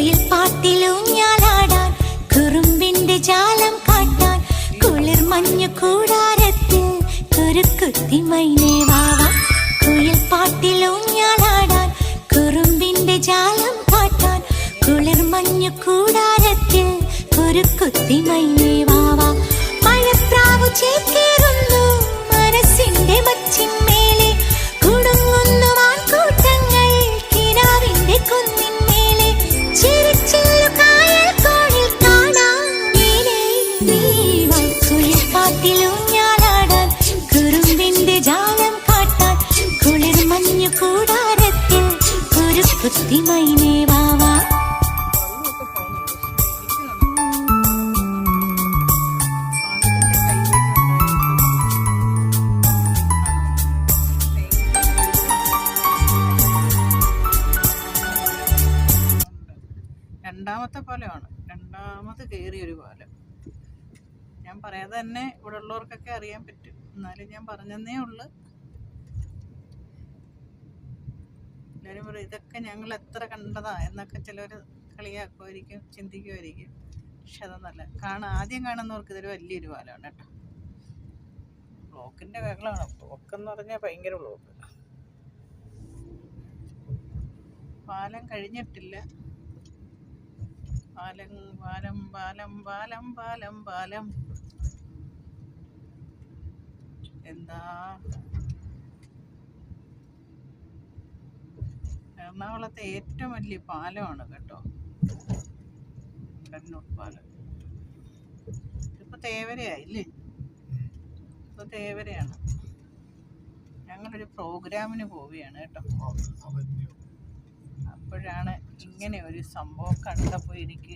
കുയിൽ പാട്ടിലൂഞ്ഞാലാടാൻ കുറുമ്പിന്റെ ജാലം കാട്ടാൻ കുളിർ മഞ്ഞു കൂടാരത്തിൽ കുരുക്കുത്തി മൈനേ വാവാ. കുയിൽ പാട്ടിലൂഞ്ഞാലാടാൻ കുറുമ്പിന്റെ ജാലം കാട്ടാൻ കുളിർ മഞ്ഞു കൂടാരത്തിൽ കുരുക്കുത്തി മൈനേ വാവാ. മഴപ്രാവു ചേക്കേറുന്നു മനസ്സിന്റെ മച്ചിന്മേലെ കുടുങ്ങുന്നു മാൻകൂട്ടങ്ങൾ കിനാവിന്റെ കുന്നിന്മേലെ ചിരിച്ചില്ലു കായൽ കോണിൽ കാണാം നീലേ നീവാ. കുയിൽ പാട്ടിലൂഞ്ഞാലാടാൻ കുറുമ്പിന്റെ ജാലം കാട്ടാൻ കുളിർ മഞ്ഞു കൂടാരത്തിൽ കുരുക്കുത്തി മൈനേ വാവാ. രണ്ടാമത്തെ പാലമാണ്, രണ്ടാമത് കയറിയൊരു പാലം. ഞാൻ പറയാതെ തന്നെ ഇവിടെ ഉള്ളവർക്കൊക്കെ അറിയാൻ പറ്റും, എന്നാലും ഞാൻ പറഞ്ഞതേ ഉള്ളു. എല്ലാവരും പറയും ഇതൊക്കെ ഞങ്ങൾ എത്ര കണ്ടതാ എന്നൊക്കെ ചിലർ കളിയാക്കുമായിരിക്കും, ചിന്തിക്കുമായിരിക്കും. പക്ഷെ അതൊന്നല്ല. ആദ്യം കാണുന്നവർക്ക് ഇതൊരു വലിയൊരു പാലമാണ് കേട്ടോ. ബ്ലോക്കിൻ്റെ ബഹളമാണ്. ബ്ലോക്കെന്ന് പറഞ്ഞാൽ ഭയങ്കര ബ്ലോക്ക്. പാലം കഴിഞ്ഞിട്ടില്ല. പാലം പാലം പാലം പാലം പാലം പാലം എന്താ എറണാകുളത്തെ ഏറ്റവും വലിയ പാലമാണ് കേട്ടോ, കണ്ണൂർ പാലം. ഇപ്പൊ തേവരയായില്ലേ? ഇപ്പൊ തേവരയാണ്. ഞങ്ങളൊരു പ്രോഗ്രാമിന് പോവുകയാണ് കേട്ടോ. അപ്പോഴാണ് ഇങ്ങനെ ഒരു സംഭവം കണ്ടപ്പോൾ എനിക്ക്